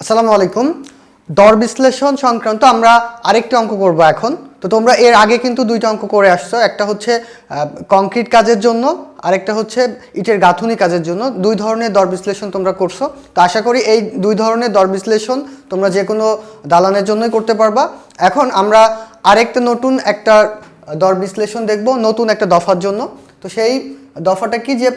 আসসালামু আলাইকুম। দর বিশ্লেষণ সংক্রান্ত আমরা আরেকটি অঙ্ক করব এখন। তো তোমরা এর আগে কিন্তু দুইটা অঙ্ক করে আসছো, একটা হচ্ছে কংক্রিট কাজের জন্য, আরেকটা হচ্ছে ইটের গাঁথুনি কাজের জন্য। দুই ধরনের দর বিশ্লেষণ তোমরা করছো। তো আশা করি এই দুই ধরনের দর বিশ্লেষণ তোমরা যে কোনো দালানের জন্যই করতে পারবা। এখন আমরা আরেকটা নতুন একটা দর বিশ্লেষণ দেখব, নতুন একটা দফার জন্য। তো সেই দফাটা কি, যে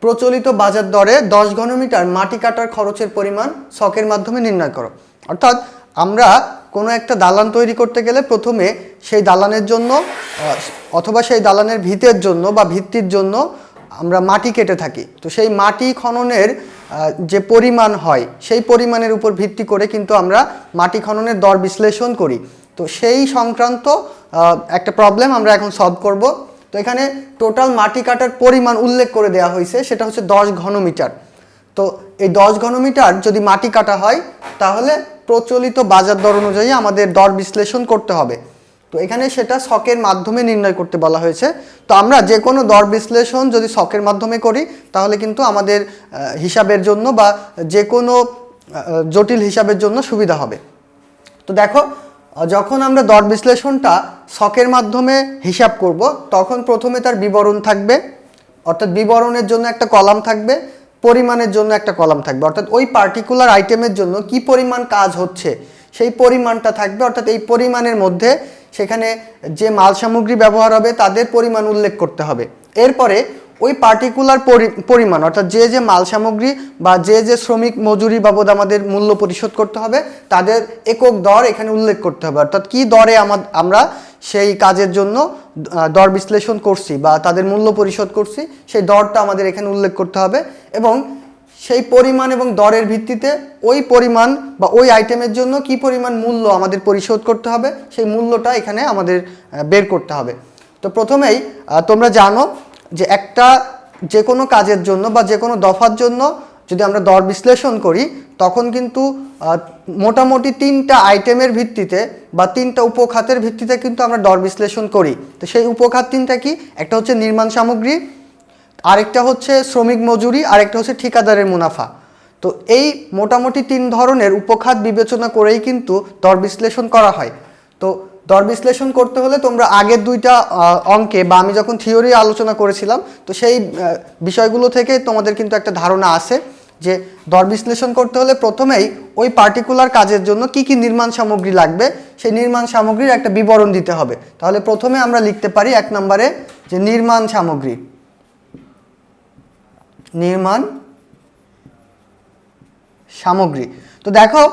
প্রচলিত বাজার দরে 10 ঘনমিটার মাটি কাটার খরচের পরিমাণ ছকের মাধ্যমে নির্ণয় করো। অর্থাৎ আমরা কোনো একটা দালান তৈরি করতে গেলে প্রথমে সেই দালানের জন্য অথবা সেই দালানের ভিতের জন্য বা ভিত্তির জন্য আমরা মাটি কেটে থাকি। তো সেই মাটি খননের যে পরিমাণ হয় সেই পরিমাণের উপর ভিত্তি করে কিন্তু আমরা মাটি খননের দর বিশ্লেষণ করি। তো সেই সংক্রান্ত একটা প্রবলেম আমরা এখন সলভ করব। তো এখানে টোটাল মাটি কাটার পরিমাণ উল্লেখ করে দেওয়া হয়েছে, সেটা হচ্ছে 10 ঘনমিটার। তো এই 10 ঘনমিটার যদি মাটি কাটা হয় তাহলে প্রচলিত বাজার দর অনুযায়ী আমাদের দর বিশ্লেষণ করতে হবে। তো এখানে সেটা ছকের মাধ্যমে নির্ণয় করতে বলা হয়েছে। তো আমরা যে কোনো দর বিশ্লেষণ যদি ছকের মাধ্যমে করি তাহলে কিন্তু আমাদের হিসাবের জন্য বা যে কোনো জটিল হিসাবের জন্য সুবিধা হবে। তো দেখো, যখন আমরা দর বিশ্লেষণটা ছকের মাধ্যমে হিসাব করব তখন প্রথমে তার বিবরণ থাকবে, অর্থাৎ বিবরণের জন্য একটা কলাম থাকবে, পরিমাণের জন্য একটা কলাম থাকবে। অর্থাৎ ওই পার্টিকুলার আইটেমের জন্য কি পরিমাণ কাজ হচ্ছে সেই পরিমাণটা থাকবে। অর্থাৎ এই পরিমাণের মধ্যে সেখানে যে মাল সামগ্রী ব্যবহার হবে তাদের পরিমাণ উল্লেখ করতে হবে। এরপরে ওই পার্টিকুলার পরিমাণ, অর্থাৎ যে যে মাল সামগ্রী বা যে যে শ্রমিক মজুরি বাবদ আমাদের মূল্য পরিশোধ করতে হবে তাদের একক দর এখানে উল্লেখ করতে হবে। অর্থাৎ কি দরে আমরা সেই কাজের জন্য দর বিশ্লেষণ করছি বা তাদের মূল্য পরিশোধ করছি সেই দরটা আমাদের এখানে উল্লেখ করতে হবে। এবং সেই পরিমাণ এবং দরের ভিত্তিতে ওই পরিমাণ বা ওই আইটেমের জন্য কি পরিমাণ মূল্য আমাদের পরিশোধ করতে হবে সেই মূল্যটা এখানে আমাদের বের করতে হবে। তো প্রথমেই তোমরা জানো যে যে কোনো কাজের জন্য বা যে কোনো দফার জন্য যদি আমরা দর বিশ্লেষণ করি তখন কিন্তু মোটামুটি 3টা আইটেমের ভিত্তিতে বা 3টা উপখাতের ভিত্তিতে কিন্তু আমরা দর বিশ্লেষণ করি। তো সেই উপখাত 3টা কি, একটা হচ্ছে নির্মাণ সামগ্রী, আরেকটা হচ্ছে শ্রমিক মজুরি, আরেকটা হচ্ছে ঠিকাদারের মুনাফা। তো এই মোটামুটি 3 ধরনের উপখাত বিবেচনা করেই কিন্তু দর বিশ্লেষণ করা হয়। তো দর বিশ্লেষণ করতে হলে তোমরা আগের দুইটা অঙ্কে বা আমি যখন থিওরি আলোচনা করেছিলাম তো সেই বিষয়গুলো থেকে তোমাদের কিন্তু একটা ধারণা আছে যে দর বিশ্লেষণ করতে হলে প্রথমেই ওই পার্টিকুলার কাজের জন্য কি কি নির্মাণ সামগ্রী লাগবে সেই নির্মাণ সামগ্রীর একটা বিবরণ দিতে হবে। তাহলে প্রথমে আমরা লিখতে পারি 1 নম্বরে যে নির্মাণ সামগ্রী। নির্মাণ সামগ্রী। তো দেখো,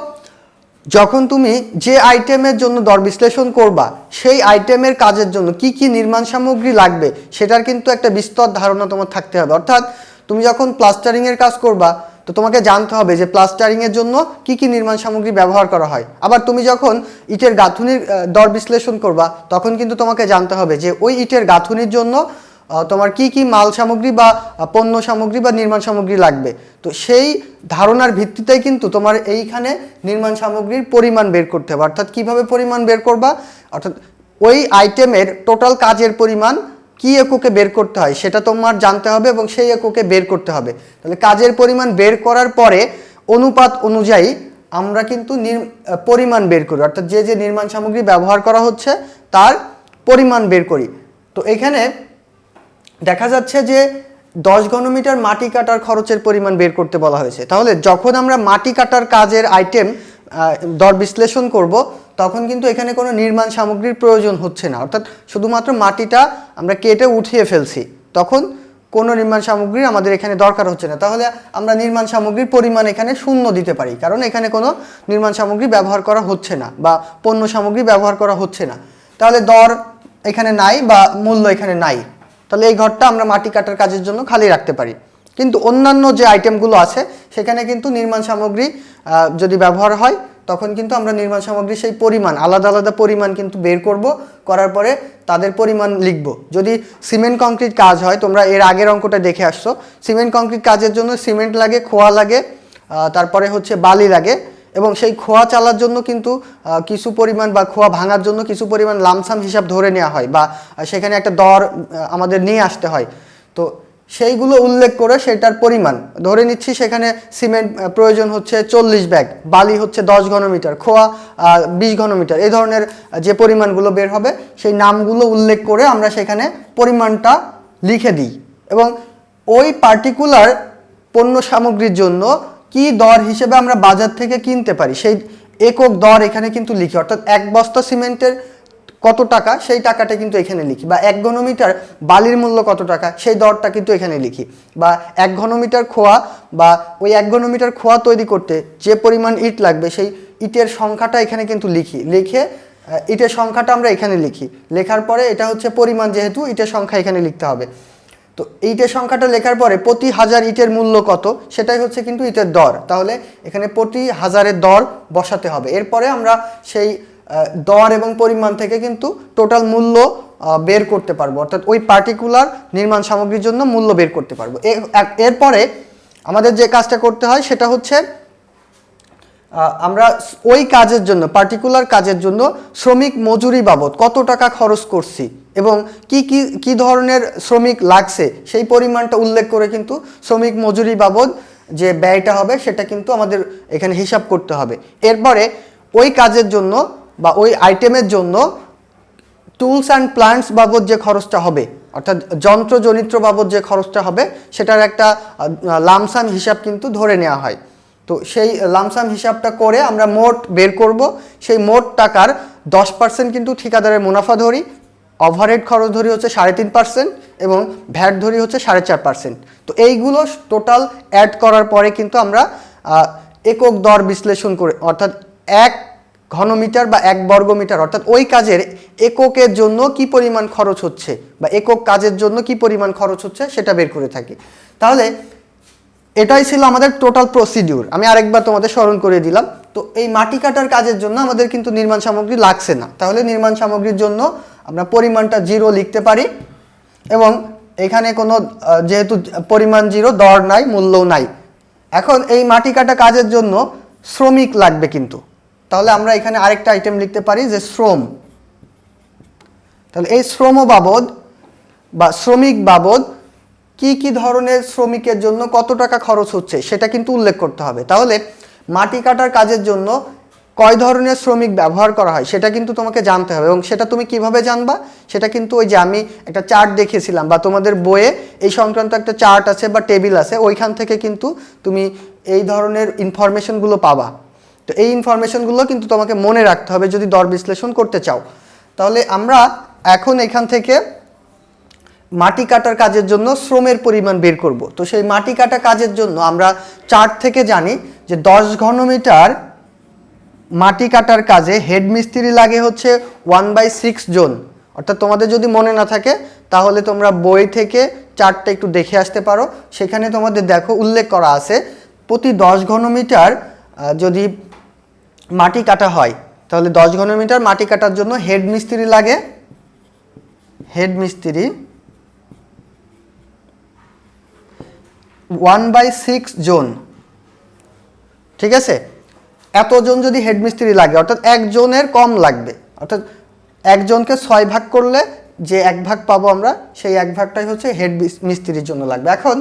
যখন তুমি যে আইটেমের জন্য দর বিশ্লেষণ করবা সেই আইটেমের কাজের জন্য কি কি নির্মাণ সামগ্রী লাগবে সেটার কিন্তু একটা বিস্তর ধারণা তোমার থাকতে হবে। অর্থাৎ তুমি যখন প্লাস্টারিংয়ের কাজ করবা তো তোমাকে জানতে হবে যে প্লাস্টারিংয়ের জন্য কি কি নির্মাণ সামগ্রী ব্যবহার করা হয়। আবার তুমি যখন ইটের গাঁথুনির দর বিশ্লেষণ করবা তখন কিন্তু তোমাকে জানতে হবে যে ওই ইটের গাঁথুনির জন্য তোমার কি কি মাল সামগ্রী বা পণ্য সামগ্রী বা নির্মাণ সামগ্রী লাগবে। তো সেই ধারণার ভিত্তিতেই কিন্তু তোমার এইখানে নির্মাণ সামগ্রীর পরিমাণ বের করতে হবে। অর্থাৎ কিভাবে পরিমাণ বের করবা, অর্থাৎ ওই আইটেমের টোটাল কাজের পরিমাণ কি এককে বের করতে হয় সেটা তোমার জানতে হবে এবং সেই এককে বের করতে হবে। তাহলে কাজের পরিমাণ বের করার পরে অনুপাত অনুযায়ী আমরা কিন্তু পরিমাণ বের করি, অর্থাৎ যে যে নির্মাণ সামগ্রী ব্যবহার করা হচ্ছে তার পরিমাণ বের করি। তো এখানে দেখা যাচ্ছে যে 10 ঘনমিটার মাটি কাটার খরচের পরিমাণ বের করতে বলা হয়েছে। তাহলে যখন আমরা মাটি কাটার কাজের আইটেম দর বিশ্লেষণ করব তখন কিন্তু এখানে কোনো নির্মাণ সামগ্রীর প্রয়োজন হচ্ছে না, অর্থাৎ শুধুমাত্র মাটিটা আমরা কেটে উঠিয়ে ফেলছি, তখন কোনো নির্মাণ সামগ্রীর আমাদের এখানে দরকার হচ্ছে না। তাহলে আমরা নির্মাণ সামগ্রীর পরিমাণ এখানে 0 দিতে পারি, কারণ এখানে কোনো নির্মাণ সামগ্রী ব্যবহার করা হচ্ছে না বা পণ্য সামগ্রী ব্যবহার করা হচ্ছে না। তাহলে দর এখানে নাই বা মূল্য এখানে নাই, তাহলে এই ঘরটা আমরা মাটি কাটার কাজের জন্য খালি রাখতে পারি। কিন্তু অন্যান্য যে আইটেমগুলো আছে সেখানে কিন্তু নির্মাণ সামগ্রী যদি ব্যবহার হয় তখন কিন্তু আমরা নির্মাণ সামগ্রীর সেই পরিমাণ আলাদা আলাদা পরিমাণ কিন্তু বের করব, করার পরে তাদের পরিমাণ লিখব। যদি সিমেন্ট কংক্রিট কাজ হয়, তোমরা এর আগের অঙ্কটা দেখে আসছো, সিমেন্ট কংক্রিট কাজের জন্য সিমেন্ট লাগে, খোয়া লাগে, তারপরে হচ্ছে বালি লাগে এবং সেই খোয়া চালার জন্য কিন্তু কিছু পরিমাণ বা খোয়া ভাঙার জন্য কিছু পরিমাণ লামসাম হিসাব ধরে নেওয়া হয় বা সেখানে একটা দর আমাদের নিয়ে আসতে হয়। তো সেইগুলো উল্লেখ করে সেটার পরিমাণ ধরে নিচ্ছি। সেখানে সিমেন্ট প্রয়োজন হচ্ছে 40 ব্যাগ, বালি হচ্ছে 10 ঘনমিটার, খোয়া 20 ঘনমিটার, এই ধরনের যে পরিমাণগুলো বের হবে সেই নামগুলো উল্লেখ করে আমরা সেখানে পরিমাণটা লিখে দিই এবং ওই পার্টিকুলার পণ্য সামগ্রীর জন্য কি দর হিসেবে আমরা বাজার থেকে কিনতে পারি সেই একক দর এখানে কিন্তু লিখি। অর্থাৎ 1 বস্তা সিমেন্টের কত টাকা সেই টাকাটা কিন্তু এখানে লিখি, বা 1 ঘনমিটার বালির মূল্য কত টাকা সেই দরটা কিন্তু এখানে লিখি, বা 1 ঘনমিটার খোয়া বা ওই 1 ঘনমিটার খোয়া তৈরি করতে যে পরিমাণ ইট লাগবে সেই ইটের সংখ্যাটা এখানে কিন্তু লিখি। লিখে ইটের সংখ্যাটা আমরা এখানে লিখি, লেখার পরে এটা হচ্ছে পরিমাণ, যেহেতু ইটের সংখ্যা এখানে লিখতে হবে। তো ইটের সংখ্যাটা লেখার পরে প্রতি 1000 ইটের মূল্য কত সেটাই হচ্ছে কিন্তু ইটের দর, তাহলে এখানে প্রতি 1000-এর দর বসাতে হবে। এরপরে আমরা সেই দর এবং পরিমাণ থেকে কিন্তু টোটাল মূল্য বের করতে পারবো, অর্থাৎ ওই পার্টিকুলার নির্মাণ সামগ্রীর জন্য মূল্য বের করতে পারবো। এরপরে আমাদের যে কাজটা করতে হয় সেটা হচ্ছে আমরা ওই কাজের জন্য, পার্টিকুলার কাজের জন্য শ্রমিক মজুরি বাবদ কত টাকা খরচ করছি এবং কি ধরনের শ্রমিক লাগছে সেই পরিমাণটা উল্লেখ করে কিন্তু শ্রমিক মজুরি বাবদ যে ব্যয়টা হবে সেটা কিন্তু আমাদের এখানে হিসাব করতে হবে। এরপরে ওই কাজের জন্য বা ওই আইটেমের জন্য টুলস অ্যান্ড প্ল্যান্টস বাবদ যে খরচটা হবে, অর্থাৎ যন্ত্রজনিত্র বাবদ যে খরচটা হবে সেটার একটা লামসাম হিসাব কিন্তু ধরে নেওয়া হয়। তো সেই লামসাম হিসাবটা করে আমরা মোট বের করব। সেই মোট টাকার 10% কিন্তু ঠিকাদারের মুনাফা ধরি, ওভারহেড খরচ ধরি হচ্ছে 3.5% এবং ভ্যাট ধরি হচ্ছে 4.5%। তো এইগুলো টোটাল অ্যাড করার পরে কিন্তু আমরা একক দর বিশ্লেষণ করে, অর্থাৎ 1 ঘনমিটার বা 1 বর্গমিটার, অর্থাৎ ওই কাজের এককের জন্য কি পরিমাণ খরচ হচ্ছে বা একক কাজের জন্য কি পরিমাণ খরচ হচ্ছে সেটা বের করে থাকি। তাহলে এটাই ছিল আমাদের টোটাল প্রসিডিউর। আমি আরেকবার তোমাদের স্মরণ করে দিলাম। তো এই মাটি কাটার কাজের জন্য আমাদের কিন্তু নির্মাণ সামগ্রী লাগছে না, তাহলে নির্মাণ সামগ্রীর জন্য আমরা পরিমাণটা 0 লিখতে পারি এবং এখানে কোনো যেহেতু পরিমাণ 0, দর নাই, মূল্যও নাই। এখন এই মাটি কাটা কাজের জন্য শ্রমিক লাগবে কিন্তু, তাহলে আমরা এখানে আরেকটা আইটেম লিখতে পারি যে শ্রম। তাহলে এই শ্রম বাবদ বা শ্রমিক বাবদ কি ধরনের শ্রমিকের জন্য কত টাকা খরচ হচ্ছে সেটা কিন্তু উল্লেখ করতে হবে। তাহলে মাটি কাটার কাজের জন্য কয় ধরনের শ্রমিক ব্যবহার করা হয় সেটা কিন্তু তোমাকে জানতে হবে, এবং সেটা তুমি কিভাবে জানবা সেটা কিন্তু ওই যে আমি একটা চার্ট দেখিয়েছিলাম বা তোমাদের বইয়ে এই সংক্রান্ত একটা চার্ট আছে বা টেবিল আছে, ওইখান থেকে কিন্তু তুমি এই ধরনের ইনফরমেশনগুলো পাবা। তো এই ইনফরমেশনগুলো কিন্তু তোমাকে মনে রাখতে হবে যদি দর বিশ্লেষণ করতে চাও। তাহলে আমরা এখন এখান থেকে মাটি কাটার কাজের জন্য শ্রমের পরিমাণ বের করব। তো সেই মাটি কাটা কাজের জন্য আমরা চার্ট থেকে জানি যে 10 ঘনমিটার মাটি কাটার কাজে হেড মিস্ত্রি লাগে হচ্ছে 1/6 জন। অর্থাৎ তোমাদের যদি মনে না থাকে তাহলে তোমরা বই থেকে চার্টটা একটু দেখে আসতে পারো, সেখানে তোমাদের দেখো উল্লেখ করা আছে প্রতি 10 ঘনমিটার যদি মাটি কাটা হয় তাহলে 10 ঘনমিটার মাটি কাটার জন্য হেড মিস্ত্রি লাগে, হেড মিস্ত্রি 1/6 জন। ঠিক আছে, এতজন যদি হেড মিস্ত্রি লাগে অর্থাৎ একজনের কম লাগবে, অর্থাৎ একজনকে 6 ভাগ করলে যে 1 ভাগ পাবো আমরা সেই 1 ভাগটাই হচ্ছে হেড মিস্ত্রির জন্য লাগবে। এখন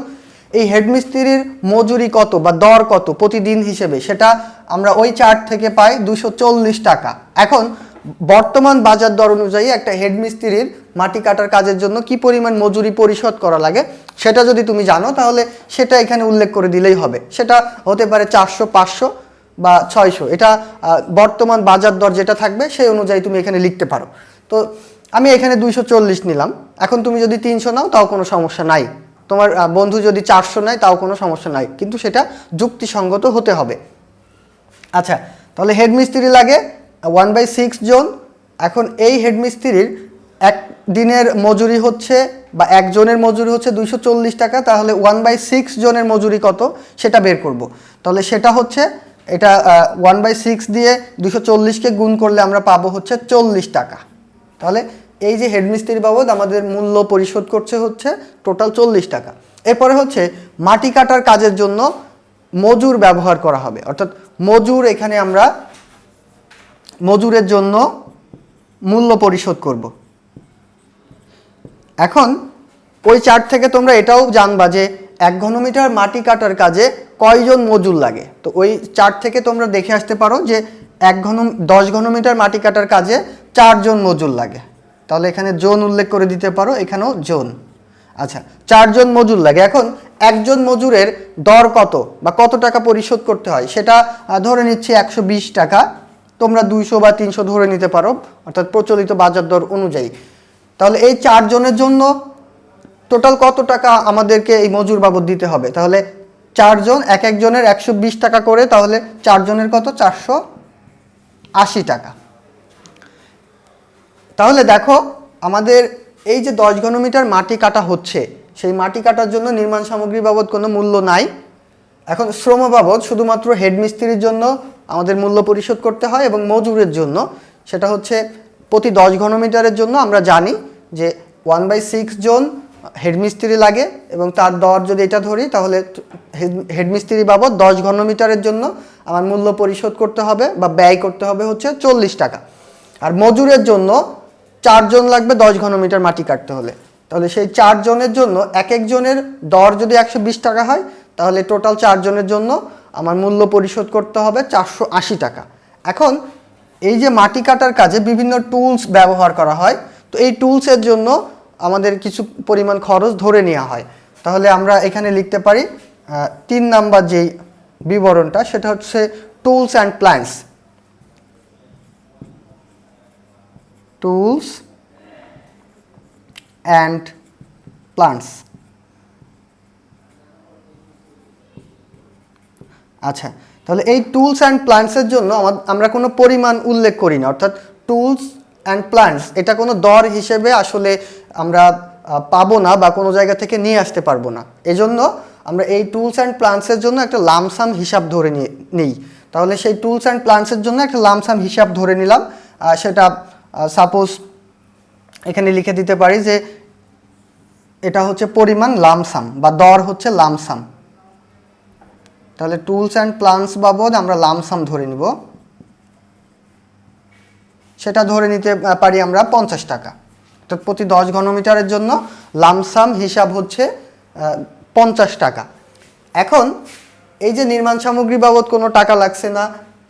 এই হেড মিস্ত্রির মজুরি কত বা দর কত প্রতিদিন হিসেবে সেটা আমরা ওই চার্ট থেকে পাই 240 টাকা। এখন বর্তমান বাজার দর অনুযায়ী একটা হেড মিস্ত্রির মাটি কাটার কাজের জন্য কি পরিমাণ মজুরি পরিশোধ করা লাগে সেটা যদি তুমি জানো তাহলে সেটা এখানে উল্লেখ করে দিলেই হবে। সেটা হতে পারে 400, 500 বা 600, এটা বর্তমান বাজার দর যেটা থাকবে সেই অনুযায়ী তুমি এখানে লিখতে পারো। তো আমি এখানে 240 নিলাম। এখন তুমি যদি 300 নাও তাও কোনো সমস্যা নাই, তোমার বন্ধু যদি 400 নেয় তাও কোনো সমস্যা নাই, কিন্তু সেটা যুক্তিসঙ্গত হতে হবে। আচ্ছা, তাহলে হেড মিস্ত্রি লাগে 1/6 জন। এখন এই হেড মিস্ত্রির এক দিনের মজুরি হচ্ছে বা একজনের মজুরি হচ্ছে 240 টাকা, তাহলে 1/6 জনের মজুরি কত সেটা বের করব। তাহলে সেটা হচ্ছে এটা 1/6 দিয়ে 240কে গুণ করলে আমরা পাবো হচ্ছে 40 টাকা। তাহলে এই যে হেড মিস্ত্রি বাবদ আমাদের মূল্য পরিশোধ করছে হচ্ছে টোটাল 40 টাকা। এরপরে হচ্ছে মাটি কাটার কাজের জন্য মজুর ব্যবহার করা হবে, অর্থাৎ মজুর, এখানে আমরা মজুরের জন্য মূল্য পরিশোধ করব। এখন ওই চার্ট থেকে তোমরা এটাও জানবা যে 1 ঘনমিটার মাটি কাটার কাজে কয়জন মজুর লাগে। তো ওই চার্ট থেকে তোমরা দেখে আসতে পারো যে 10 ঘনমিটার মাটি কাটার কাজে 4 জন মজুর লাগে। তাহলে এখানে জন উল্লেখ করে দিতে পারো, এখানেও জন। আচ্ছা, 4 জন মজুর লাগে। এখন একজন মজুরের দর কত বা কত টাকা পরিশোধ করতে হয় সেটা ধরে নিচ্ছি 120 টাকা। তোমরা 200 বা 300 ধরে নিতে পারো, অর্থাৎ প্রচলিত বাজার দর অনুযায়ী। তাহলে এই 4 জনের জন্য টোটাল কত টাকা আমাদেরকে এই মজুর বাবদ দিতে হবে? তাহলে 4 জন, এক একজনের 120 টাকা করে, তাহলে 4 জনের কত? 480 টাকা। তাহলে দেখো আমাদের এই যে 10 ঘনমিটার মাটি কাটা হচ্ছে, সেই মাটি কাটার জন্য নির্মাণ সামগ্রী বাবদ কোনো মূল্য নাই। এখন শ্রম বাবদ শুধুমাত্র হেড মিস্ত্রির জন্য আমাদের মূল্য পরিশোধ করতে হয়, এবং মজুরের জন্য সেটা হচ্ছে প্রতি 10 ঘনমিটারের জন্য আমরা জানি যে 1/6 জন হেড মিস্ত্রি লাগে, এবং তার দর যদি এটা ধরি তাহলে হেড মিস্ত্রি বাবদ 10 ঘনমিটারের জন্য আমার মূল্য পরিশোধ করতে হবে বা ব্যয় করতে হবে হচ্ছে 40 টাকা। আর মজুরের জন্য 4 জন লাগবে 10 ঘনমিটার মাটি কাটতে হলে। তাহলে সেই 4 জনের জন্য এক একজনের দর যদি 120 টাকা হয়, তাহলে টোটাল 4 জনের জন্য আমার মূল্য পরিশোধ করতে হবে 480 টাকা। এখন এই যে মাটি কাটার কাজে বিভিন্ন টুলস ব্যবহার করা হয়, তো এই টুলসের জন্য আমাদের কিছু পরিমাণ খরচ ধরে নেওয়া হয়। তাহলে আমরা এখানে লিখতে পারি 3 নাম্বার যেই বিবরণটা, সেটা হচ্ছে tools and plans. Tools and plans. আচ্ছা, তাহলে এই টুলস অ্যান্ড প্ল্যান্সের জন্য আমরা কোনো পরিমাণ উল্লেখ করি না, অর্থাৎ টুলস অ্যান্ড প্ল্যান্স এটা কোনো দর হিসেবে আসলে আমরা পাবো না বা কোনো জায়গা থেকে নিয়ে আসতে পারবো না। এজন্য আমরা এই টুলস অ্যান্ড প্ল্যান্সের জন্য একটা লামসাম হিসাব ধরে নিই। তাহলে সেই টুলস অ্যান্ড প্ল্যান্সের জন্য একটা লামসাম হিসাব ধরে নিলাম। সেটা সাপোজ এখানে লিখে দিতে পারি যে এটা হচ্ছে পরিমাণ লামসাম বা দর হচ্ছে লামসাম। তাহলে টুলস অ্যান্ড প্ল্যান্স বাবদ আমরা লামসাম ধরে নিব। সেটা ধরে নিতে পারি আমরা 50 টাকা। অর্থাৎ প্রতি 10 ঘনমিটারের জন্য লামসাম হিসাব হচ্ছে 50 টাকা। এখন এই যে নির্মাণ সামগ্রী বাবদ কোনো টাকা লাগছে না,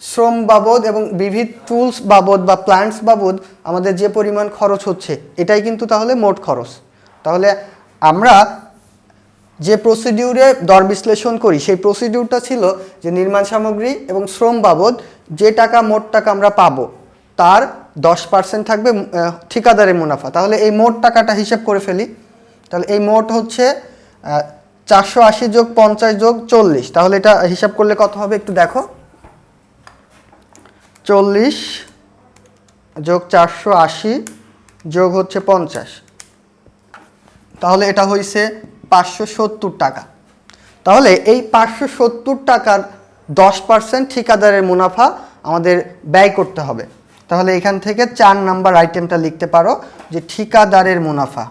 শ্রম বাবদ এবং বিবিধ টুলস বাবদ বা প্ল্যান্টস বাবদ আমাদের যে পরিমাণ খরচ হচ্ছে, এটাই কিন্তু তাহলে মোট খরচ। তাহলে আমরা যে প্রসিডিউরে দর বিশ্লেষণ করি, সেই প্রসিডিউরটা ছিল যে নির্মাণ সামগ্রী এবং শ্রম বাবদ যে টাকা মোট টাকা আমরা পাবো, তার 10% থাকবে ঠিকাদারের মুনাফা। তাহলে এই মোট টাকাটা হিসাব করে ফেলি। তাহলে এই মোট হচ্ছে 480 যোগ 50 যোগ 40। তাহলে এটা হিসাব করলে কত হবে একটু দেখো। 40 যোগ 480 যোগ হচ্ছে 50, তাহলে এটা হয়েছে 570 টাকা। তাহলে এই 570 টাকার 10% ঠিকাদারের মুনাফা আমাদের ব্যয় করতে হবে। তাহলে এখান থেকে 4 নাম্বার আইটেমটা লিখতে পারো যে ঠিকাদারের মুনাফা।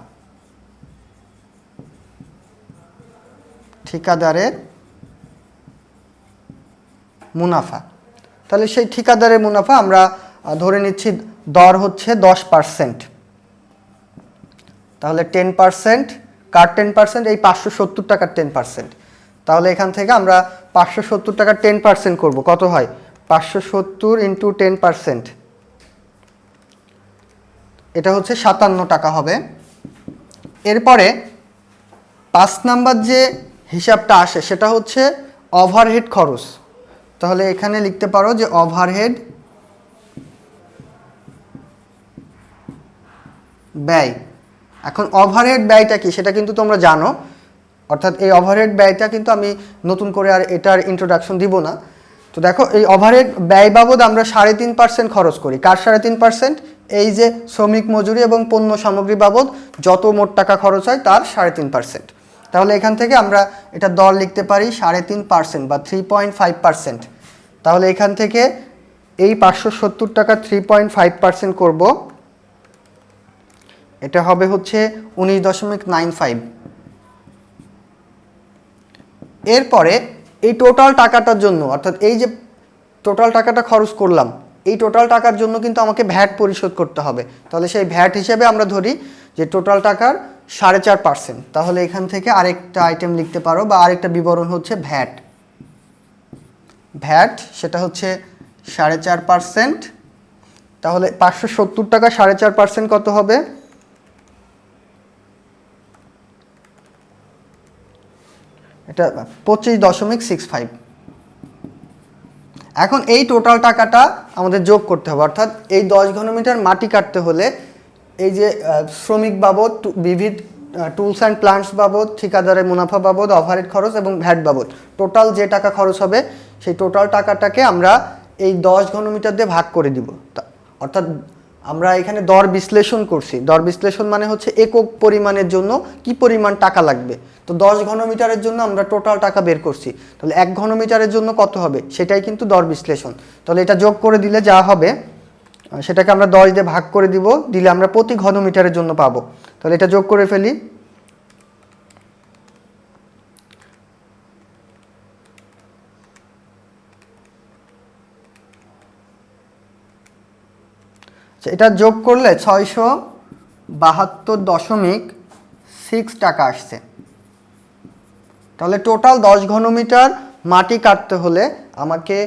ঠিকাদারের মুনাফা। তাহলে সেই ঠিকাদারের মুনাফা আমরা ধরে নিচ্ছি দর হচ্ছে 10%। তাহলে 10%, কার 10%? এই 570 টাকার 10%। তাহলে এখান থেকে আমরা 570 টাকার 10% করব, কত হয়? 570 ইন্টু 10%, এটা হচ্ছে 57 টাকা হবে। এরপরে 5 নাম্বার যে হিসাবটা আসে সেটা হচ্ছে ওভারহেড খরচ। তাহলে এখানে লিখতে পারো যে ওভারহেড ব্যয়। এখন ওভারহেড ব্যয়টা কি সেটা কিন্তু তোমরা জানো, অর্থাৎ এই ওভারহেড ব্যয়টা কিন্তু আমি নতুন করে আর এটার ইন্ট্রোডাকশন দিব না। তো দেখো এই ওভারহেড ব্যয় বাবদ আমরা 3.5% খরচ করি। কার 3.5%? এই যে শ্রমিক মজুরি এবং পণ্য সামগ্রী বাবদ যত মোট টাকা খরচ হয় তার 3.5%। তাহলে এখান থেকে আমরা এটা দর লিখতে পারি 3.5% বা 3.5%। তাহলে এখান থেকে এই 570 টাকা 3.5% করব, এটা হবে হচ্ছে 19.95। এরপরে এই টোটাল টাকাটার জন্য, অর্থাৎ এই যে টোটাল টাকাটা খরচ করলাম, এই টোটাল টাকার জন্য কিন্তু আমাকে ভ্যাট পরিশোধ করতে হবে। তাহলে সেই ভ্যাট হিসেবে আমরা ধরি যে টোটাল টাকার 4.5%। তাহলে এখান থেকে আরেকটা আইটেম লিখতে পারো বা আরেকটা বিবরণ হচ্ছে ভ্যাট। ভ্যাট সেটা হচ্ছে 4.5%। তাহলে 570 টাকা 4.5% কত হবে? এটা 25.65। এখন এই টোটাল টাকাটা আমাদের যোগ করতে হবে, অর্থাৎ এই 10 ঘনমিটার মাটি কাটতে হলে এই যে শ্রমিক বাবদ, বিবিধ টুলস অ্যান্ড প্লান্টস বাবদ, ঠিকাদারের মুনাফা বাবদ, ওভারহেড খরচ এবং ভ্যাট বাবদ টোটাল যে টাকা খরচ হবে সেই টোটাল টাকাটাকে আমরা এই 10 ঘনমিটার দিয়ে ভাগ করে দিব। অর্থাৎ আমরা এখানে দর বিশ্লেষণ করছি। দর বিশ্লেষণ মানে হচ্ছে একক পরিমাণের জন্য কি পরিমাণ টাকা লাগবে। তো 10 ঘনমিটারের জন্য আমরা টোটাল টাকা বের করছি, তাহলে 1 ঘনমিটারের জন্য কত হবে সেটাই কিন্তু দর বিশ্লেষণ। তাহলে এটা যোগ করে দিলে যা হবে সেটাকে আমরা 10 দিয়ে ভাগ করে দিব, দিলে আমরা প্রতি ঘনমিটারের জন্য পাবো। তাহলে এটা যোগ করে ফেলি। এটা যোগ করলে 672.6 টাকা আসছে। তাহলে টোটাল 10 ঘনমিটার মাটি কাটতে হলে আমাকে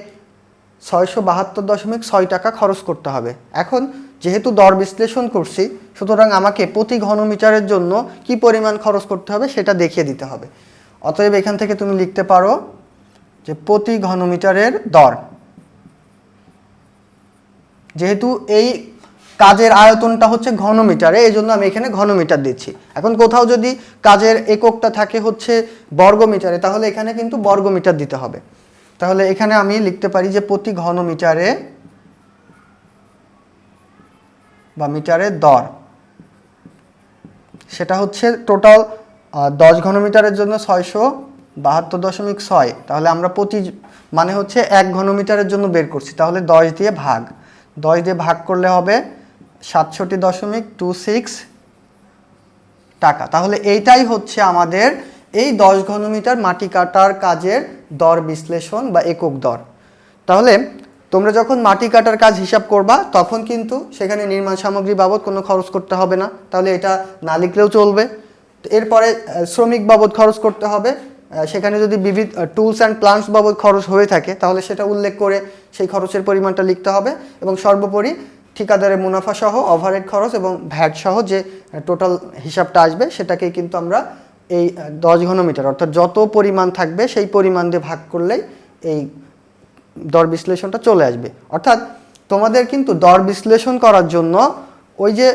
672.6 টাকা খরচ করতে হবে। এখন যেহেতু দর বিশ্লেষণ করছি, সুতরাং আমাকে প্রতি ঘনমিটারের জন্য কি পরিমাণ খরচ করতে হবে সেটা দেখিয়ে দিতে হবে। অতএব এখান থেকে তুমি লিখতে পারো যে প্রতি ঘনমিটারের দর। যেহেতু এই কাজের আয়তনটা হচ্ছে ঘনমিটারে, এই জন্য আমি এখানে ঘনমিটার দিচ্ছি। এখন কোথাও যদি কাজের এককটা থাকে হচ্ছে বর্গমিটারে, তাহলে এখানে কিন্তু বর্গমিটার দিতে হবে। তাহলে এখানে আমি লিখতে পারি যে প্রতি ঘনমিটারে বা মিটারের দর, সেটা হচ্ছে টোটাল 10 ঘনমিটারের জন্য 672.6। তাহলে আমরা প্রতি মানে হচ্ছে 1 ঘনমিটারের জন্য বের করছি, তাহলে 10 দিয়ে ভাগ, 10 দিয়ে ভাগ করলে হবে 67.26 টাকা। তাহলে এইটাই হচ্ছে আমাদের এই 10 ঘনমিটার মাটি কাটার কাজের দর বিশ্লেষণ বা একক দর। তাহলে তোমরা যখন মাটি কাটার কাজ হিসাব করবা তখন কিন্তু সেখানে নির্মাণ সামগ্রী বাবদ কোনো খরচ করতে হবে না, তাহলে এটা না লিখলেও চলবে। এরপরে শ্রমিক বাবদ খরচ করতে হবে, সেখানে যদি বিবিধ টুলস অ্যান্ড প্লান্টস বাবদ খরচ হয়ে থাকে তাহলে সেটা উল্লেখ করে সেই খরচের পরিমাণটা লিখতে হবে। এবং সর্বোপরি ঠিকাদারের মুনাফা সহ, ওভারহেড খরচ এবং ভ্যাট সহ যে টোটাল হিসাবটা আসবে সেটাকেই কিন্তু আমরা এই 10 ঘনমিটার অর্থাৎ যত পরিমাণ থাকবে সেই পরিমাণ দিয়ে ভাগ করলেই এই দর বিশ্লেষণটা চলে আসবে। অর্থাৎ তোমাদের কিন্তু দর বিশ্লেষণ করার জন্য ওই যে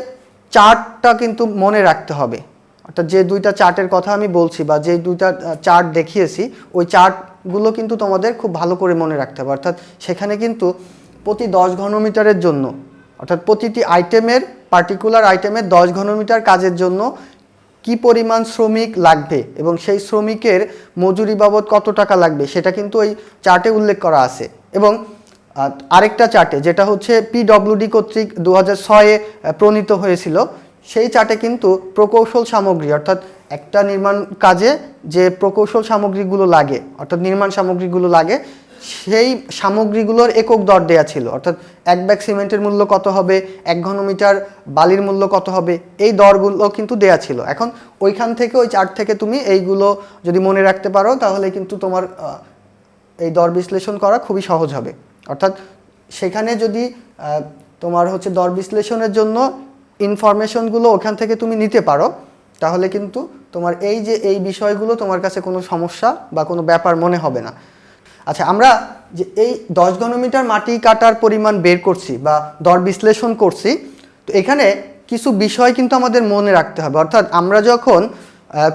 চার্টটা কিন্তু মনে রাখতে হবে। অর্থাৎ যে দুইটা চার্টের কথা আমি বলছি বা যে দুইটা চার্ট দেখিয়েছি, ওই চার্টগুলো কিন্তু তোমাদের খুব ভালো করে মনে রাখতে হবে। অর্থাৎ সেখানে কিন্তু প্রতি 10 ঘনমিটারের জন্য, অর্থাৎ প্রতিটি আইটেমের, পার্টিকুলার আইটেমের 10 ঘনমিটার কাজের জন্য কি পরিমাণ শ্রমিক লাগবে এবং সেই শ্রমিকের মজুরি বাবদ কত টাকা লাগবে সেটা কিন্তু ওই চার্টে উল্লেখ করা আছে। এবং আরেকটা চার্টে যেটা হচ্ছে পিডব্লিউডি কর্তৃক 2006-এ প্রণীত হয়েছিল, সেই চার্টে কিন্তু প্রকৌশল সামগ্রী অর্থাৎ একটা নির্মাণ কাজে যে প্রকৌশল সামগ্রীগুলো লাগে অর্থাৎ নির্মাণ সামগ্রীগুলো লাগে সেই সামগ্রীগুলোর একক দর দেয়া ছিল। অর্থাৎ 1 ব্যাগ সিমেন্টের মূল্য কত হবে, 1 ঘনমিটার বালির মূল্য কত হবে, এই দরগুলো কিন্তু দেয়া ছিল। এখন ওইখান থেকে, ওই চার্ট থেকে তুমি এইগুলো যদি মনে রাখতে পারো তাহলে কিন্তু তোমার এই দর বিশ্লেষণ করা খুবই সহজ হবে। অর্থাৎ সেখানে যদি তোমার হচ্ছে দর বিশ্লেষণের জন্য ইনফরমেশনগুলো ওখান থেকে তুমি নিতে পারো তাহলে কিন্তু তোমার এই যে এই বিষয়গুলো তোমার কাছে কোনো সমস্যা বা কোনো ব্যাপার মনে হবে না। আচ্ছা, আমরা যে এই 10 ঘনমিটার মাটি কাটার পরিমাণ বের করছি বা দর বিশ্লেষণ করছি, তো এখানে কিছু বিষয় কিন্তু আমাদের মনে রাখতে হবে। অর্থাৎ আমরা যখন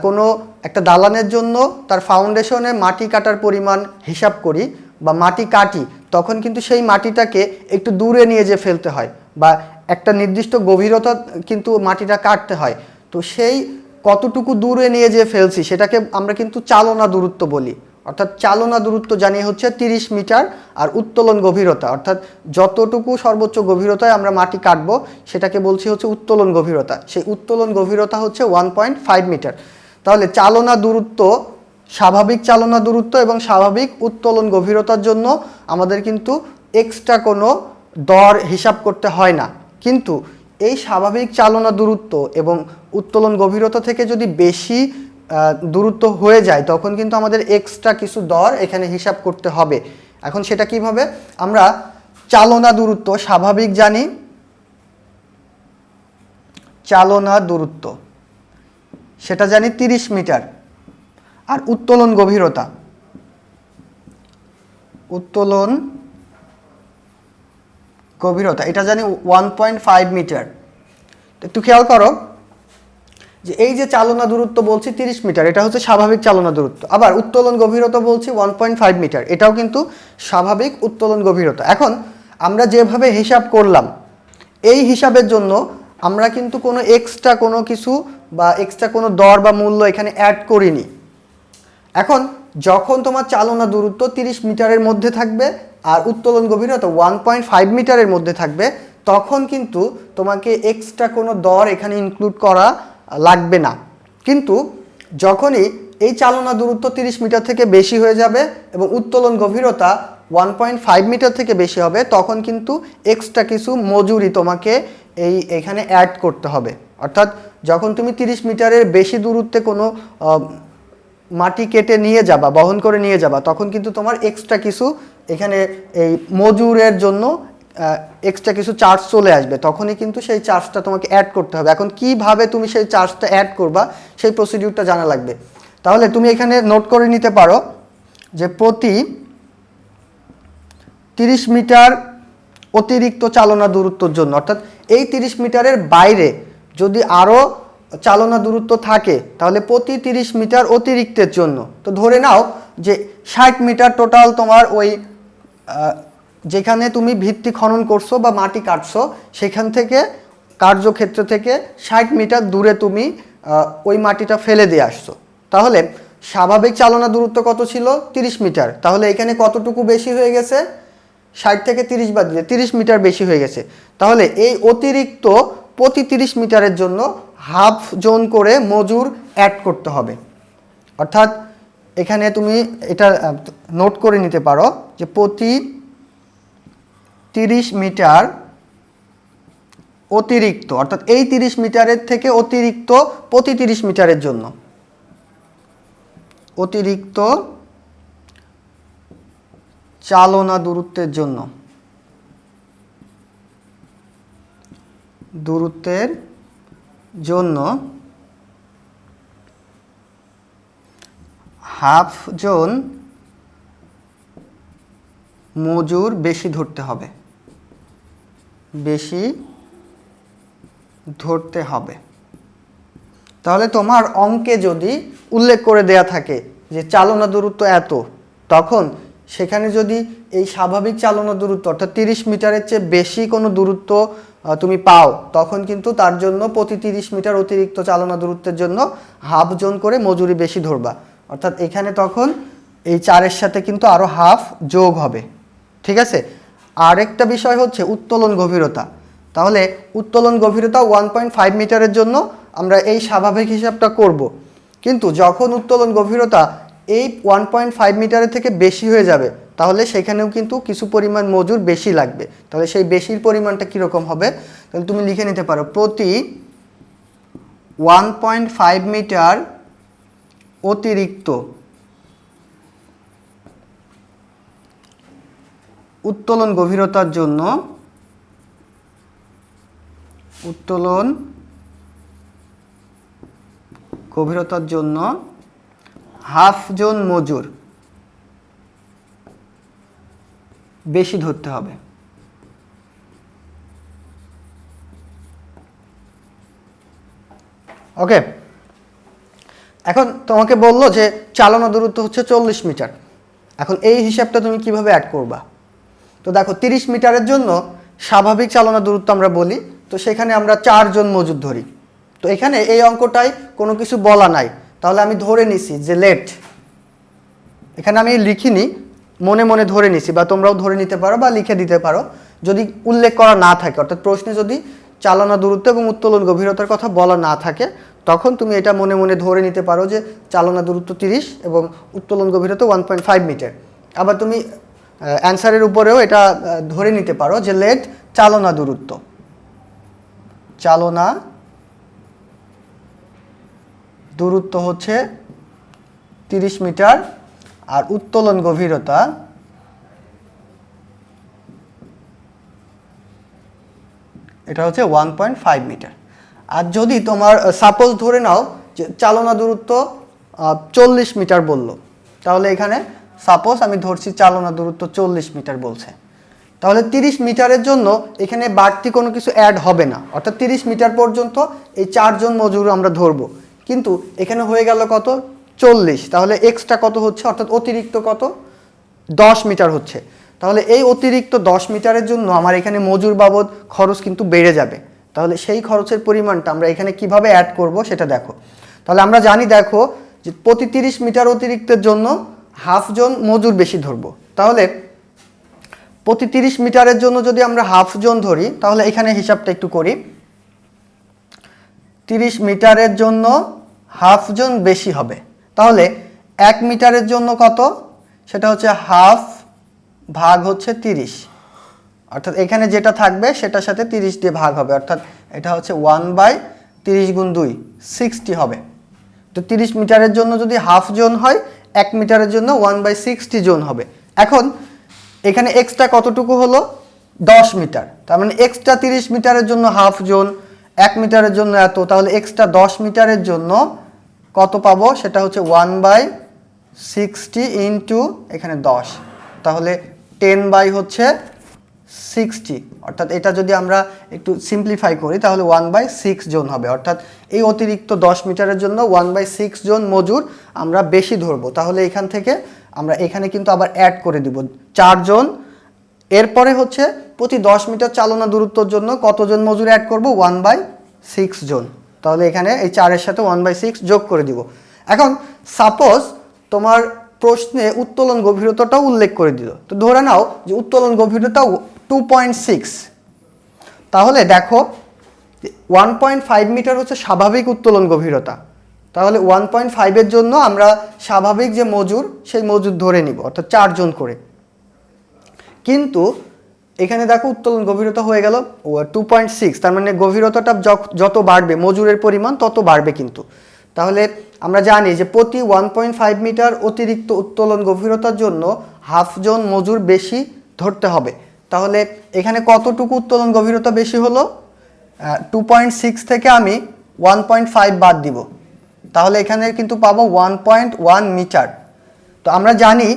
কোনো একটা দালানের জন্য তার ফাউন্ডেশনে মাটি কাটার পরিমাণ হিসাব করি বা মাটি কাটি, তখন কিন্তু সেই মাটিটাকে একটু দূরে নিয়ে যেয়ে ফেলতে হয় বা একটা নির্দিষ্ট গভীরতা কিন্তু মাটিটা কাটতে হয়। তো সেই কতটুকু দূরে নিয়ে যেয়ে ফেলছি সেটাকে আমরা কিন্তু চালনা দূরত্ব বলি। অর্থাৎ চালনা দূরত্ব জানিয়ে হচ্ছে 30 মিটার, আর উত্তোলন গভীরতা অর্থাৎ যতটুকু সর্বোচ্চ গভীরতায় আমরা মাটি কাটবো সেটাকে বলছি হচ্ছে উত্তোলন গভীরতা। সেই উত্তোলন গভীরতা হচ্ছে 1.5 মিটার। তাহলে চালনা দূরত্ব, স্বাভাবিক চালনা দূরত্ব এবং স্বাভাবিক উত্তোলন গভীরতার জন্য আমাদের কিন্তু এক্সট্রা কোনো দর হিসাব করতে হয় না। কিন্তু এই স্বাভাবিক চালনা দূরত্ব এবং উত্তোলন গভীরতা থেকে যদি বেশি দূরত্ব হয়ে যায় তখন কিন্তু আমাদের এক্সট্রা কিছু দর এখানে হিসাব করতে হবে। এখন সেটা কিভাবে? আমরা চালনা দূরত্ব স্বাভাবিক জানি, চালনা দূরত্ব সেটা জানি 30 মিটার, আর উত্তোলন গভীরতা, উত্তোলন গভীরতা এটা জানি 1.5 মিটার। একটু খেয়াল করো যে এই যে চালনা দূরত্ব বলছি 30 মিটার, এটা হচ্ছে স্বাভাবিক চালনা দূরত্ব, আবার উত্তোলন গভীরতা বলছি 1.5 মিটার, এটাও কিন্তু স্বাভাবিক উত্তোলন গভীরতা। এখন আমরা যেভাবে হিসাব করলাম এই হিসাবের জন্য আমরা কিন্তু কোনো এক্সট্রা কোনো কিছু বা এক্সট্রা কোনো দর বা মূল্য এখানে অ্যাড করিনি। এখন যখন তোমার চালনা দূরত্ব 30 মিটারের মধ্যে থাকবে আর উত্তোলন গভীরতা 1.5 মিটারের মধ্যে থাকবে তখন কিন্তু তোমাকে এক্সট্রা কোনো দর এখানে ইনক্লুড করা লাগবে না। কিন্তু যখনই এই চালনা দূরত্ব 30 মিটার থেকে বেশি হয়ে যাবে এবং উত্তোলন গভীরতা 1.5 মিটার থেকে বেশি হবে তখন কিন্তু এক্সট্রা কিছু মজুরি তোমাকে এখানে অ্যাড করতে হবে। অর্থাৎ যখন তুমি 30 মিটারের বেশি দূরত্বে কোনো মাটি কেটে নিয়ে যাবা, বহন করে নিয়ে যাবা, তখন কিন্তু তোমার এক্সট্রা কিছু এখানে এই মজুরের জন্য এক্সট্রা কিছু চার্জ চলে আসবে, তখনই কিন্তু সেই চার্জটা তোমাকে অ্যাড করতে হবে। এখন কিভাবে তুমি সেই চার্জটা অ্যাড করবা সেই প্রসিডিউরটা জানা লাগবে। তাহলে তুমি এখানে নোট করে নিতে পারো যে প্রতি 30 মিটার অতিরিক্ত চালনা দূরত্বের জন্য, অর্থাৎ এই 30 মিটারের বাইরে যদি আরও চালনা দূরত্ব থাকে তাহলে প্রতি 30 মিটার অতিরিক্তের জন্য, তো ধরে নাও যে 60 মিটার টোটাল তোমার ওই যেখানে তুমি ভিত্তি খনন করছো বা মাটি কাটছো সেখান থেকে কার্যক্ষেত্র থেকে 60 মিটার দূরে তুমি ওই মাটিটা ফেলে দিয়ে আসছো। তাহলে স্বাভাবিক চালনা দূরত্ব কত ছিল? 30 মিটার। তাহলে এখানে কতটুকু বেশি হয়ে গেছে? 60 থেকে 30 বাদ দিলে 30 মিটার বেশি হয়ে গেছে। তাহলে এই অতিরিক্ত প্রতি 30 মিটারের জন্য হাফ জোন করে মজুর অ্যাড করতে হবে। অর্থাৎ এখানে তুমি এটা নোট করে নিতে পারো যে প্রতি 30 মিটার অতিরিক্ত, অর্থাৎ এই 30 মিটারের থেকে অতিরিক্ত প্রতি 30 মিটারের জন্য অতিরিক্ত চালনা দূরত্বের জন্য হাফ জন মজুর বেশি ধরতে হবে, তাহলে তোমার অঙ্কে যদি উল্লেখ করে দেয়া থাকে যে চালনা দূরত্ব এত, তখন সেখানে যদি এই স্বাভাবিক চালনা দূরত্ব অর্থাৎ 30 মিটারের চেয়ে বেশি কোনো দূরত্ব তুমি পাও তখন কিন্তু তার জন্য প্রতি 30 মিটার অতিরিক্ত চালনা দূরত্বের জন্য হাফ জন করে মজুরি বেশি ধরবা। অর্থাৎ এখানে তখন এই 4-এর সাথে কিন্তু আরও হাফ যোগ হবে। ঠিক আছে? আরেকটা বিষয় হচ্ছে উত্তোলন গভীরতা। তাহলে উত্তোলন গভীরতা 1.5 মিটারের জন্য আমরা এই স্বাভাবিক হিসাবটা করব, কিন্তু যখন উত্তোলন গভীরতা এই 1.5 মিটারের থেকে বেশি হয়ে যাবে তাহলে সেখানেও কিন্তু কিছু পরিমাণ মজুর বেশি লাগবে। তাহলে সেই বেশির পরিমাণটা কীরকম হবে? তাহলে তুমি লিখে নিতে পারো প্রতি 1.5 মিটার অতিরিক্ত উত্তোলন গভীরতার জন্য হাফ জন মজুর বেশি ধরতে হবে। ওকে, এখন তোমাকে বললো যে চালনা দূরত্ব হচ্ছে 40 মিটার। এখন এই হিসাবটা তুমি কিভাবে অ্যাড করবা? তো দেখো 30 মিটারের জন্য স্বাভাবিক চালনা দূরত্ব আমরা বলি, তো সেখানে আমরা 4 জন মজুর ধরি। তো এখানে এই অঙ্কটাই কোনো কিছু বলা নাই, তাহলে আমি ধরে নিছি যে লেট, এখানে আমি লিখিনি, মনে মনে ধরে নিছি, বা তোমরাও ধরে নিতে পারো বা লিখে দিতে পারো যদি উল্লেখ করা না থাকে, অর্থাৎ প্রশ্নে যদি চালনা দূরত্ব এবং উত্তোলন গভীরতার কথা বলা না থাকে তখন তুমি এটা মনে মনে ধরে নিতে পারো যে চালনা দূরত্ব 30 এবং উত্তোলন গভীরতা 1.5 মিটার। আবার তুমি অ্যান্সারের উপরেও এটা ধরে নিতে পারো যে লেট চালনা দূরত্ব। চালনা দূরত্ব হচ্ছে 30 মিটার আর উত্তোলন গভীরতা এটা হচ্ছে 1.5 মিটার। আর যদি তোমার সাপোজ ধরে নাও যে চালনা দূরত্ব 40 মিটার বললো, তাহলে এখানে সাপোজ আমি ধরছি চালনা দূরত্ব 40 মিটার বলছে, তাহলে 30 মিটারের জন্য এখানে বাড়তি কোনো কিছু অ্যাড হবে না, অর্থাৎ 30 মিটার পর্যন্ত এই 4 জন মজুর আমরা ধরবো। কিন্তু এখানে হয়ে গেল কত 40, তাহলে এক্সট্রা কত হচ্ছে, অর্থাৎ অতিরিক্ত কত 10 মিটার হচ্ছে। তাহলে এই অতিরিক্ত 10 মিটারের জন্য আমার এখানে মজুর বাবদ খরচ কিন্তু বেড়ে যাবে। তাহলে সেই খরচের পরিমাণটা আমরা এখানে কিভাবে অ্যাড করব সেটা দেখো। তাহলে আমরা জানি দেখো যে প্রতি 30 মিটার অতিরিক্তের জন্য হাফ জন মজুর বেশি ধরবো। তাহলে প্রতি 30 মিটারের জন্য যদি আমরা হাফ জন ধরি, তাহলে এখানে হিসাবটা একটু করি। 30 মিটারের জন্য হাফ জন বেশি হবে, তাহলে 1 মিটারের জন্য কত, সেটা হচ্ছে হাফ ভাগ হচ্ছে 30, অর্থাৎ এখানে যেটা থাকবে সেটার সাথে 30 দিয়ে ভাগ হবে, অর্থাৎ এটা হচ্ছে 1/30 গুণ 2 60 হবে। তো 30 মিটারের জন্য যদি হাফ জন হয়, 1 মিটারের জন্য 1/60 জন হবে। এখন এখানে এক্সট্রা কতটুকু হলো 10 মিটার, তার মানে এক্সট্রা 30 মিটারের জন্য হাফ জন, 1 মিটারের জন্য এত, তাহলে এক্সট্রা 10 মিটারের জন্য কত পাবো, সেটা হচ্ছে 1/60 ইন্টু এখানে 10, তাহলে 10/60, অর্থাৎ এটা যদি আমরা একটু সিম্পলিফাই করি তাহলে 1/6 জন হবে। অর্থাৎ এই অতিরিক্ত 10 মিটারের জন্য 1/6 জন মজুর আমরা বেশি ধরবো। তাহলে এখান থেকে আমরা এখানে কিন্তু আবার অ্যাড করে দিব 4 জন। এরপরে হচ্ছে প্রতি 10 মিটার চালনা দূরত্বের জন্য কতজন মজুর অ্যাড করব, 1/6 জন। তাহলে এখানে এই 4-এর সাথে 1/6 যোগ করে দিব। এখন সাপোজ তোমার প্রশ্নে উত্তোলন গভীরতাটাও উল্লেখ করে দিল, তো ধরে নাও যে উত্তোলন গভীরতা 2.6, তাহলে দেখো 1.5 মিটার হচ্ছে স্বাভাবিক উত্তোলন গভীরতা, তাহলে 1.5 এর জন্য আমরা স্বাভাবিক যে মজুর সেই মজুর ধরে নিব, অর্থাৎ 4 জন করে। কিন্তু এখানে দেখো উত্তোলন গভীরতা হয়ে গেল 2.6, তার মানে গভীরতাটা যত বাড়বে মজুরের পরিমাণ তত বাড়বে কিন্তু। তাহলে আমরা জানি যে প্রতি 1.5 মিটার অতিরিক্ত উত্তোলন গভীরতার জন্য হাফ জন মজুর বেশি ধরতে হবে। তাহলে এখানে কতটুকু উত্তোলন গভীরতা বেশি হলো, 2.6 থেকে আমি 1.5 বাদ দিব, তাহলে এখানে কিন্তু পাবো 1.1 মিটার। তো আমরা জানি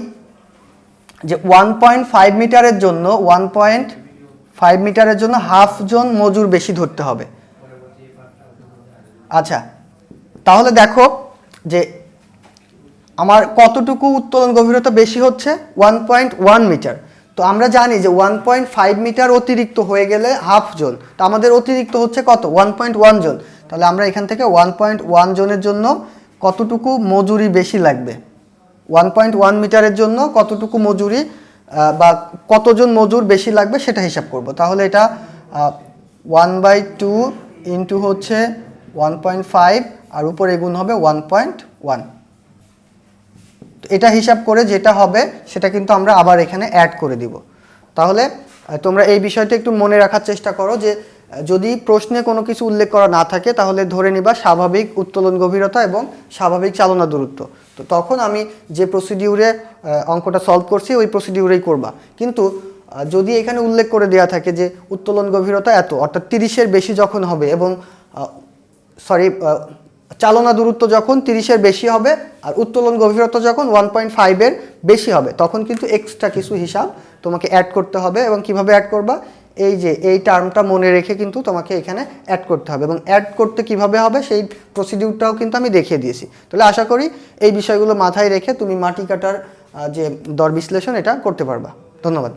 যে 1.5 মিটারের জন্য 1.5 মিটারের জন্য হাফ জন মজুর বেশি ধরতে হবে। আচ্ছা, তাহলে দেখো যে আমার কতটুকু উত্তোলন গভীরতা বেশি হচ্ছে, 1.1 মিটার। তো আমরা জানি যে 1.5 মিটার অতিরিক্ত হয়ে গেলে হাফ জন, তো আমাদের অতিরিক্ত হচ্ছে কত, 1.1 জন। তাহলে আমরা এখান থেকে 1.1 জনের জন্য কতটুকু মজুরি বেশি লাগবে, 1.1 মিটারের জন্য কতটুকু মজুরি বা কতজন মজুর বেশি লাগবে সেটা হিসাব করব। তাহলে এটা 1/2 ইন্টু হচ্ছে 1.5 আর উপরে গুণ হবে 1.1। এটা হিসাব করে যেটা হবে সেটা কিন্তু আমরা আবার এখানে অ্যাড করে দিব। তাহলে তোমরা এই বিষয়টা একটু মনে রাখার চেষ্টা করো যে যদি প্রশ্নে কোনো কিছু উল্লেখ করা না থাকে তাহলে ধরে নিবা স্বাভাবিক উত্তোলন গভীরতা এবং স্বাভাবিক চালনা দূরত্ব। তো তখন আমি যে প্রসিডিউরে অঙ্কটা সলভ করছি ওই প্রসিডিউরেই করবা। কিন্তু যদি এখানে উল্লেখ করে দেওয়া থাকে যে উত্তোলন গভীরতা এত, অর্থাৎ 30-এর বেশি যখন হবে এবং চালনা দূরত্ব যখন 30-এর বেশি হবে আর উত্তোলন গভীরতা যখন 1.5-এর বেশি হবে, তখন কিন্তু এক্সট্রা কিছু হিসাব তোমাকে অ্যাড করতে হবে। এবং কিভাবে অ্যাড করবা, এই যে এই টার্মটা মনে রেখে কিন্তু তোমাকে এখানে অ্যাড করতে হবে, এবং অ্যাড করতে কিভাবে হবে সেই প্রসিডিউরটাও কিন্তু আমি দেখিয়ে দিয়েছি। তাহলে আশা করি এই বিষয়গুলো মাথায় রেখে তুমি মাটি কাটার যে দর বিশ্লেষণ এটা করতে পারবা। ধন্যবাদ।